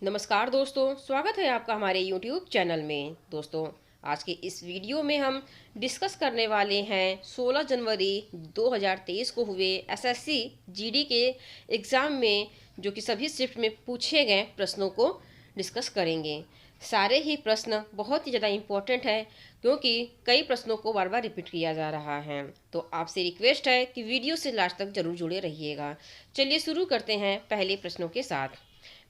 नमस्कार दोस्तों, स्वागत है आपका हमारे YouTube चैनल में। दोस्तों, आज के इस वीडियो में हम डिस्कस करने वाले हैं 16 जनवरी 2023 को हुए एसएससी जीडी के एग्ज़ाम में जो कि सभी शिफ्ट में पूछे गए प्रश्नों को डिस्कस करेंगे। सारे ही प्रश्न बहुत ही ज़्यादा इम्पोर्टेंट है क्योंकि कई प्रश्नों को बार बार रिपीट किया जा रहा है। तो आपसे रिक्वेस्ट है कि वीडियो से लास्ट तक जरूर जुड़े रहिएगा। चलिए शुरू करते हैं पहले प्रश्नों के साथ।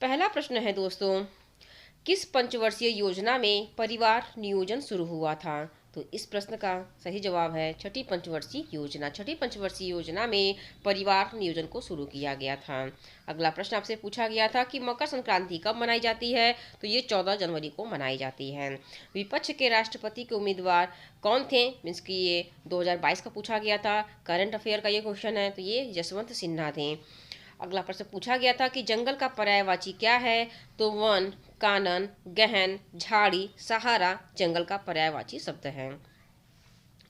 पहला प्रश्न है दोस्तों, किस पंचवर्षीय योजना में परिवार नियोजन शुरू हुआ था? तो इस प्रश्न का सही जवाब है छठी पंचवर्षीय योजना। छठी पंचवर्षीय योजना में परिवार नियोजन को शुरू किया गया था। अगला प्रश्न आपसे पूछा गया था कि मकर संक्रांति कब मनाई जाती है? तो ये 14 जनवरी को मनाई जाती है। विपक्ष के राष्ट्रपति के उम्मीदवार कौन थे? मीन्स कि ये 2022 का पूछा गया था। करंट अफेयर का ये क्वेश्चन है, तो ये जसवंत सिन्हा थे। अगला प्रश्न पूछा गया था कि जंगल का पर्यायवाची क्या है? तो वन, कानन, गहन, झाड़ी, सहारा जंगल का पर्यायवाची शब्द है।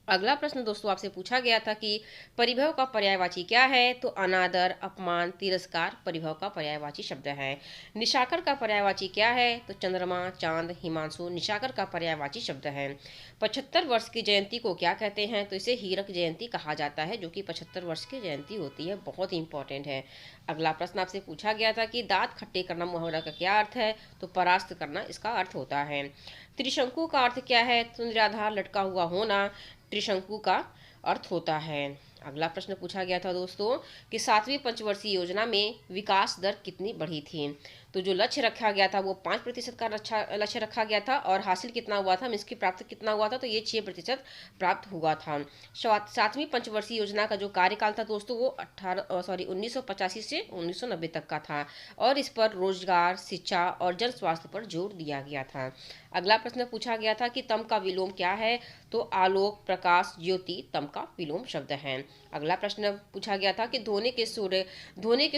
अगला प्रश्न दोस्तों आपसे पूछा गया था कि परिभव का पर्यायवाची क्या है? तो अनादर, अपमान, तिरस्कार परिभव का पर्यायवाची शब्द है। निशाकर का पर्यायवाची क्या है? तो चंद्रमा, चांद, हिमांशु निशाकर का पर्यायवाची शब्द है। 75 वर्ष की जयंती को क्या कहते हैं? तो इसे हीरक जयंती कहा जाता है, जो कि 75 वर्ष की जयंती होती है। बहुत ही इंपॉर्टेंट है। अगला प्रश्न आपसे पूछा गया था कि दांत खट्टे करना मुहावरा का क्या अर्थ है? तो परास्त करना इसका अर्थ होता है। त्रिशंकु का अर्थ क्या है? तो निराधार लटका हुआ होना त्रिशंकु का अर्थ होता है। अगला प्रश्न पूछा गया था दोस्तों कि 7वीं पंचवर्षीय योजना में विकास दर कितनी बढ़ी थी? तो जो लक्ष्य रखा गया था वो 5% का लक्ष्य रखा गया था और हासिल कितना हुआ था, इसकी प्राप्त कितना हुआ था? तो ये 6% प्राप्त हुआ था। 7वीं पंचवर्षीय योजना का जो कार्यकाल था दोस्तों वो 1985 से 1990 तक का था और इस पर रोजगार, शिक्षा और जन स्वास्थ्य पर जोर दिया गया था। अगला प्रश्न पूछा गया था कि तम का विलोम क्या है? तो आलोक, प्रकाश, ज्योति तम का विलोम शब्द है। अगला प्रश्न पूछा गया था कि धोने के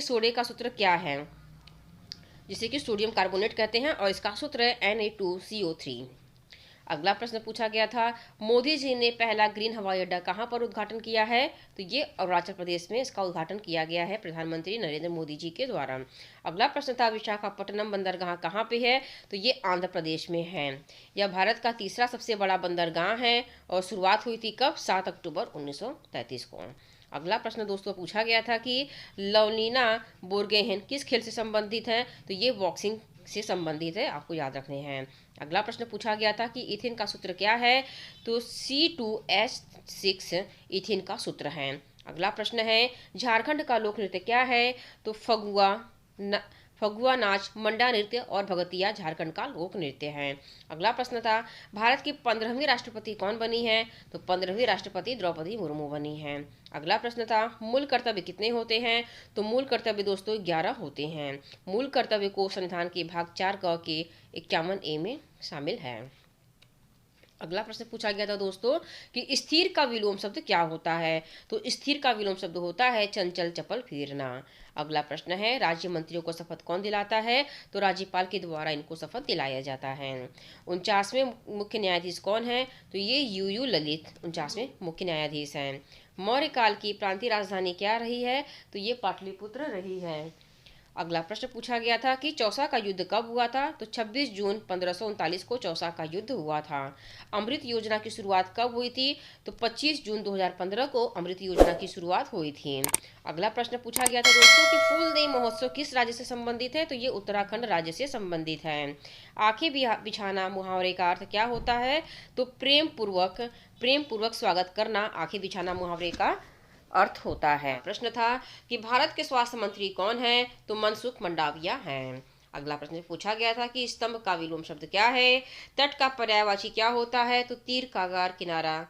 सोडे का सूत्र क्या है, जिसे कि सोडियम कार्बोनेट कहते हैं और इसका सूत्र है Na2CO3। अगला प्रश्न पूछा गया था मोदी जी ने पहला ग्रीन हवाई अड्डा कहां पर उद्घाटन किया है? तो ये अरुणाचल प्रदेश में इसका उद्घाटन किया गया है प्रधानमंत्री नरेंद्र मोदी जी के द्वारा। अगला प्रश्न था विशाखापट्टनम बंदरगाह कहां पे है? तो ये आंध्र प्रदेश में है। यह भारत का तीसरा सबसे बड़ा बंदरगाह है और शुरुआत हुई थी कब? 7 अक्टूबर 1933 को। अगला प्रश्न दोस्तों पूछा गया था कि लवलीना बोर्गोहेन किस खेल से संबंधित है? तो ये बॉक्सिंग से संबंधित है, आपको याद रखने हैं। अगला प्रश्न पूछा गया था कि इथिन का सूत्र क्या है? तो C2H6 इथिन का सूत्र है। अगला प्रश्न है झारखंड का लोक नृत्य क्या है? तो फगुआ नाच, मंडा नृत्य और भगतिया झारखंड का लोक नृत्य है। अगला प्रश्न था भारत की 15वीं राष्ट्रपति कौन बनी है? तो 15वीं राष्ट्रपति द्रौपदी मुर्मू बनी है। अगला प्रश्न था मूल कर्तव्य कितने होते हैं? तो मूल कर्तव्य दोस्तों 11 होते हैं। मूल कर्तव्य को संविधान के भाग 4 क के 51A में शामिल है। अगला प्रश्न पूछा गया था दोस्तों कि स्थिर का विलोम शब्द क्या होता है? तो स्थिर का विलोम शब्द होता है चंचल, चपल, फिरना। अगला प्रश्न है राज्य मंत्रियों को शपथ कौन दिलाता है? तो राज्यपाल के द्वारा इनको शपथ दिलाया जाता है। 49वें मुख्य न्यायाधीश कौन है? तो ये यूयू ललित 49वें मुख्य न्यायाधीश हैं। मौर्य काल की प्रांतीय राजधानी क्या रही है? तो ये पाटलिपुत्र रही है। अगला प्रश्न पूछा गया था कि चौसा का युद्ध कब हुआ था? तो 26 जून 1539 को चौसा का युद्ध हुआ था। अमृत योजना की शुरुआत कब हुई थी? तो 25 जून 2015 को अमृत योजना की शुरुआत हुई थी। अगला प्रश्न पूछा गया था दोस्तों कि फूलदेई महोत्सव किस राज्य से संबंधित है? तो ये उत्तराखंड राज्य से संबंधित है। आंखें बिछाना मुहावरे का अर्थ क्या होता है? तो प्रेम पूर्वक स्वागत करना आंखें बिछाना मुहावरे का अर्थ होता है। प्रश्न था कि भारत के स्वास्थ्य मंत्री कौन है? तो मनसुख मंडाविया हैं। अगला प्रश्न पूछा गया था कि स्तंभ का विलोम शब्द क्या है? तट का पर्यायवाची क्या होता है? तो तीर, कागार, किनारा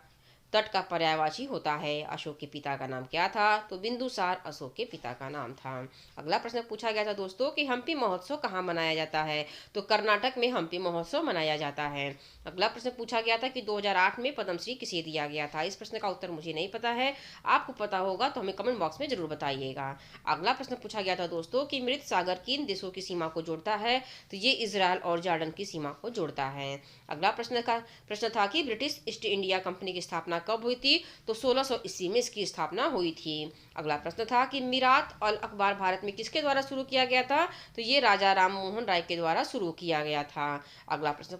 तट का पर्यायवाची होता है। अशोक के पिता का नाम क्या था? तो बिंदुसार अशोक के पिता का नाम था। अगला प्रश्न पूछा गया था दोस्तों कि हम्पी महोत्सव कहाँ मनाया जाता है? तो कर्नाटक में हम्पी महोत्सव मनाया जाता है। अगला प्रश्न पूछा गया था कि 2008 में पद्मश्री किसे दिया गया था? इस प्रश्न का उत्तर मुझे नहीं पता है, आपको पता होगा तो हमें कमेंट बॉक्स में जरूर बताइएगा। अगला प्रश्न पूछा गया था दोस्तों कि मृत सागर किन देशों की सीमा को जोड़ता है? तो ये इजराइल और जॉर्डन की सीमा को जोड़ता है। अगला प्रश्न था कि ब्रिटिश ईस्ट इंडिया कंपनी की स्थापना कब हुई थी? तो 1600 ईस्वी में इसकी स्थापना हुई थी। अगला प्रश्न था कि मीरात अल अखबार भारत में किसके द्वारा शुरू किया गया था? तो ये राजा राम मोहन राय के द्वारा शुरू किया गया था। अगला प्रश्न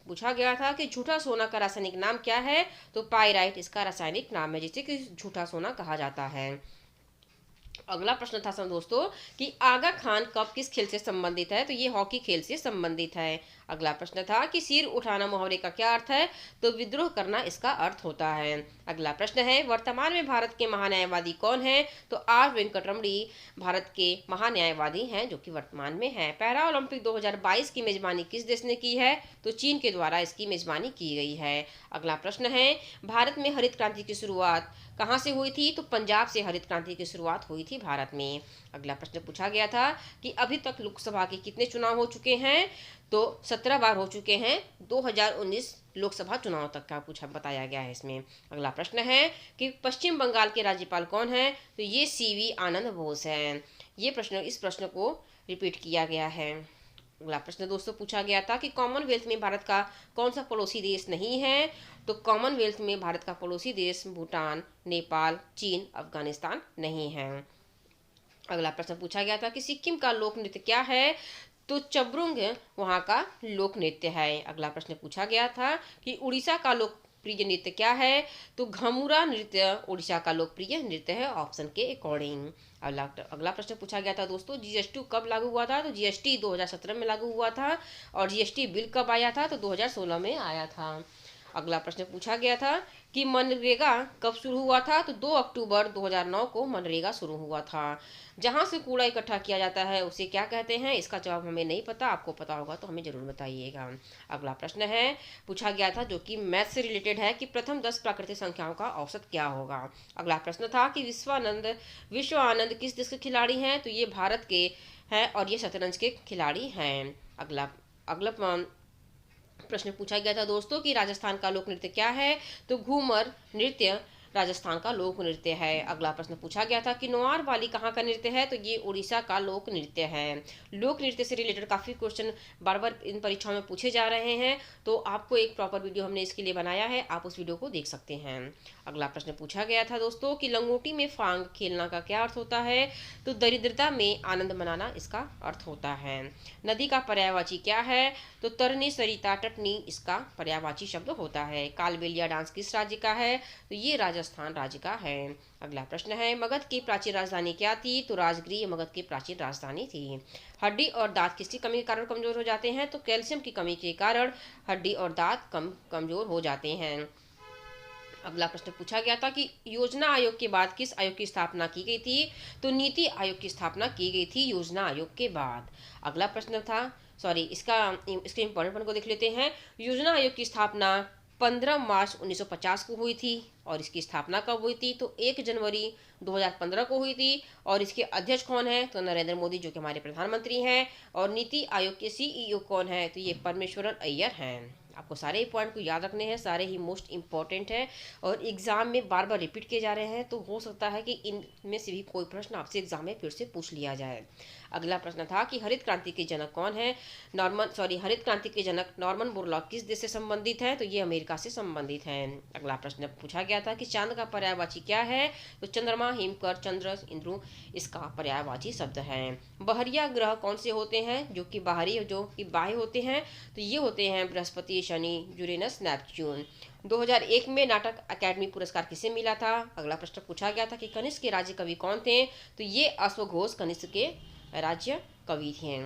पूछा गया था कि झूठा सोना का रासायनिक नाम क्या है? तो पाइराइट इसका रासायनिक नाम है, जिसे कि झूठा सोना कहा जाता है। अगला प्रश्न था दोस्तों कि आगा खान कब किस खेल से संबंधित है? तो ये हॉकी खेल से संबंधित है। अगला प्रश्न था कि सिर उठाना मुहावरे का क्या अर्थ है? तो विद्रोह करना इसका अर्थ होता है। अगला प्रश्न है वर्तमान में भारत के महान्यायवादी कौन है? तो आर वेंकटरमणी भारत के महान्यायवादी हैं, जो कि वर्तमान में है। पैरा ओलंपिक 2022 की मेजबानी किस देश ने की है? तो चीन के द्वारा इसकी मेजबानी की गई है। अगला प्रश्न है भारत में हरित क्रांति की शुरुआत कहाँ से हुई थी? तो पंजाब से हरित क्रांति की शुरुआत हुई थी भारत में। अगला प्रश्न पूछा गया था कि अभी तक लोकसभा के कितने चुनाव हो चुके हैं? तो 17 बार हो चुके हैं। 2019 लोकसभा चुनाव तक का पूछा बताया गया है इसमें। अगला प्रश्न है कि पश्चिम बंगाल के राज्यपाल कौन है? तो ये सीवी आनंद बोस हैं। इस प्रश्न को रिपीट किया गया है। अगला प्रश्न दोस्तों पूछा गया था कि कॉमनवेल्थ में भारत का कौन सा पड़ोसी देश नहीं है? तो कॉमनवेल्थ में भारत का पड़ोसी देश भूटान, नेपाल, चीन, अफगानिस्तान नहीं है। अगला प्रश्न पूछा गया था कि सिक्किम का लोक नृत्य क्या है? तो चबरुंग वहाँ का लोक नृत्य है। अगला प्रश्न पूछा गया था कि उड़ीसा का लोकप्रिय नृत्य क्या है? तो घमुरा नृत्य उड़ीसा का लोकप्रिय नृत्य है, ऑप्शन के अकॉर्डिंग। अगला प्रश्न पूछा गया था दोस्तों जीएसटी कब लागू हुआ था? तो जीएसटी 2017 में लागू हुआ था। और जीएसटी बिल कब आया था? तो 2016 में आया था। अगला प्रश्न पूछा गया था कि मनरेगा कब शुरू हुआ था? तो 2 अक्टूबर 2009 को मनरेगा शुरू हुआ था। जहां से कूड़ा इकट्ठा किया जाता है उसे क्या कहते हैं? इसका जवाब हमें नहीं पता, आपको पता होगा तो हमें जरूर बताइएगा। अगला प्रश्न है पूछा गया था जो कि मैथ से रिलेटेड है कि प्रथम 10 प्राकृतिक संख्याओं का औसत क्या होगा? अगला प्रश्न था कि विश्व आनंद किस देश के खिलाड़ी हैं? तो ये भारत के हैं और ये शतरंज के खिलाड़ी हैं। अगला अगला प्रश्न पूछा गया था दोस्तों कि राजस्थान का लोक नृत्य क्या है? तो घूमर नृत्य राजस्थान का लोक नृत्य है। अगला प्रश्न पूछा गया था कि नोआर वाली कहाँ का नृत्य है? तो ये उड़ीसा का लोक नृत्य है। लोक नृत्य से रिलेटेड काफ़ी क्वेश्चन बार बार इन परीक्षाओं में पूछे जा रहे हैं, तो आपको एक प्रॉपर वीडियो हमने इसके लिए बनाया है, आप उस वीडियो को देख सकते हैं। अगला प्रश्न पूछा गया था दोस्तों कि लंगोटी में फांग खेलना का क्या अर्थ होता है? तो दरिद्रता में आनंद मनाना इसका अर्थ होता है। नदी का पर्यायवाची क्या है? तो तरनी, सरिता, टटनी इसका पर्यायवाची शब्द होता है। कालबेलिया डांस किस राज्य का है? तो ये राजस्थान राज्य का है। अगला प्रश्न है मगध की प्राचीन राजधानी क्या थी? तो राजगृह मगध की प्राचीन राजधानी थी। हड्डी और दांत किसकी कमी के कारण कमजोर हो जाते हैं? तो कैल्शियम की कमी के कारण हड्डी और दांत कमजोर हो जाते हैं। अगला प्रश्न पूछा गया था कि योजना आयोग के बाद किस आयोग की स्थापना की गई थी? तो नीति आयोग की स्थापना की गई थी योजना आयोग के बाद। अगला प्रश्न था इसके इंपॉर्टेंट पॉइंट को देख लेते हैं। योजना आयोग की स्थापना 15 मार्च 1950 को हुई थी। और इसकी स्थापना कब हुई थी? तो 1 जनवरी 2015 को हुई थी। और इसके अध्यक्ष कौन है? तो नरेंद्र मोदी, जो कि हमारे प्रधानमंत्री हैं। और नीति आयोग के सीईओ कौन है? तो ये परमेश्वरन अय्यर हैं। आपको सारे पॉइंट को याद रखने हैं, सारे ही मोस्ट इंपॉर्टेंट है और एग्जाम में बार बार रिपीट किए जा रहे हैं, तो हो सकता है कि इनमें से भी कोई प्रश्न आपसे एग्जाम में फिर से पूछ लिया जाए। अगला प्रश्न था कि हरित क्रांति के जनक कौन है? हरित क्रांति के जनक नॉर्मन बोरलॉग किस देश से संबंधित है? तो ये अमेरिका से संबंधित है। अगला प्रश्न पूछा गया था कि चांद का पर्यायवाची क्या है? तो चंद्रमा, हिमकर, चंद्र, इंद्रु इसका पर्यायवाची शब्द है। बहरिया ग्रह कौन से होते हैं जो कि बाह्य होते हैं? तो ये होते हैं बृहस्पति, शनि, यूरेनस, नेपच्यून। 2001 में नाटक अकादमी पुरस्कार किसे मिला था? अगला प्रश्न पूछा गया था कि कनिष्क के राज्य कवि कौन थे? तो ये अश्वघोष कनिष्क के राज्य कवि थे।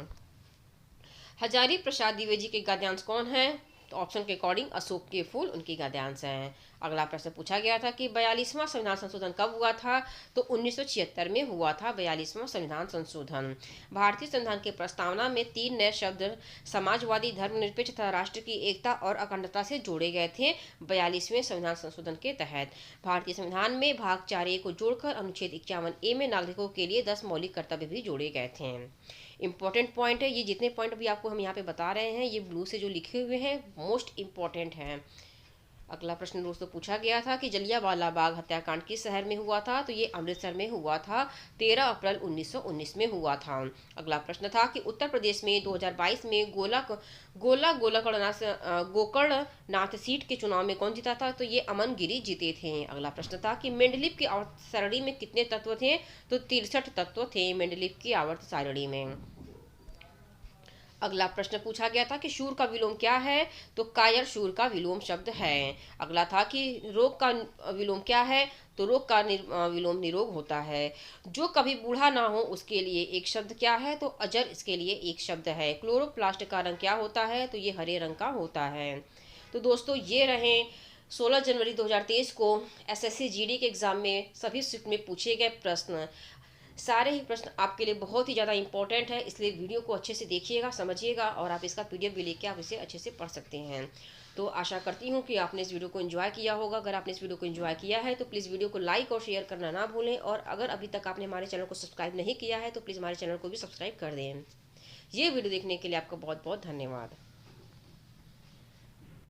हजारी प्रसाद द्विवेदी के गद्यांश कौन है? तो ऑप्शन के अकॉर्डिंग अशोक के फूल उनकी गद्यांश हैं। अगला प्रश्न पूछा गया था कि 42वां संविधान संशोधन कब हुआ था? तो 1976 में हुआ था 42वां संविधान संशोधन। भारतीय संविधान के प्रस्तावना में 3 नए शब्द समाजवादी, धर्मनिरपेक्ष तथा राष्ट्र की एकता और अखंडता से जोड़े गए थे 42वें संविधान संशोधन के तहत। भारतीय संविधान में भाग 4A को जोड़कर अनुच्छेद 51A में नागरिकों के लिए 10 मौलिक कर्तव्य भी जोड़े गए थे। इंपॉर्टेंट पॉइंट है, ये जितने पॉइंट भी आपको हम यहाँ पे बता रहे हैं ये ब्लू से जो लिखे हुए हैं मोस्ट इम्पॉर्टेंट हैं। अगला प्रश्न दोस्तों पूछा गया था कि जलियांवाला बाग हत्याकांड किस शहर में हुआ था, तो ये अमृतसर में हुआ था। 13 अप्रैल 1919 में हुआ था। अगला प्रश्न था कि उत्तर प्रदेश में 2022 में गोकर्णनाथ सीट के चुनाव में कौन जीता था, तो ये अमन गिरी जीते थे। अगला प्रश्न था कि मेंडलीव की आवर्त सारणी में कितने तत्व थे, तो 63 तत्व थे मेंडलीव की आवर्त सारणी में। अगला प्रश्न पूछा गया था कि शूर का विलोम क्या है, तो कायर शूर का विलोम शब्द है। अगला था कि रोग का विलोम क्या है, तो रोग का विलोम निरोग होता है। जो कभी बूढ़ा ना हो उसके लिए एक शब्द क्या है, तो अजर इसके लिए एक शब्द है। क्लोरोप्लास्ट का रंग क्या होता है, तो ये हरे रंग का होता है। तो दोस्तों ये रहे 16 जनवरी 2023 को एसएससी जीडी के एग्ज़ाम में सभी शिफ्ट में पूछे गए प्रश्न। सारे ही प्रश्न आपके लिए बहुत ही ज़्यादा इंपॉर्टेंट है, इसलिए वीडियो को अच्छे से देखिएगा, समझिएगा और आप इसका पीडीएफ भी लेके आप इसे अच्छे से पढ़ सकते हैं। तो आशा करती हूँ कि आपने इस वीडियो को एंजॉय किया होगा। अगर आपने इस वीडियो को एंजॉय किया है तो प्लीज़ वीडियो को लाइक और शेयर करना ना भूलें, और अगर अभी तक आपने हमारे चैनल को सब्सक्राइब नहीं किया है तो प्लीज़ हमारे चैनल को भी सब्सक्राइब कर दें। ये वीडियो देखने के लिए आपका बहुत बहुत धन्यवाद।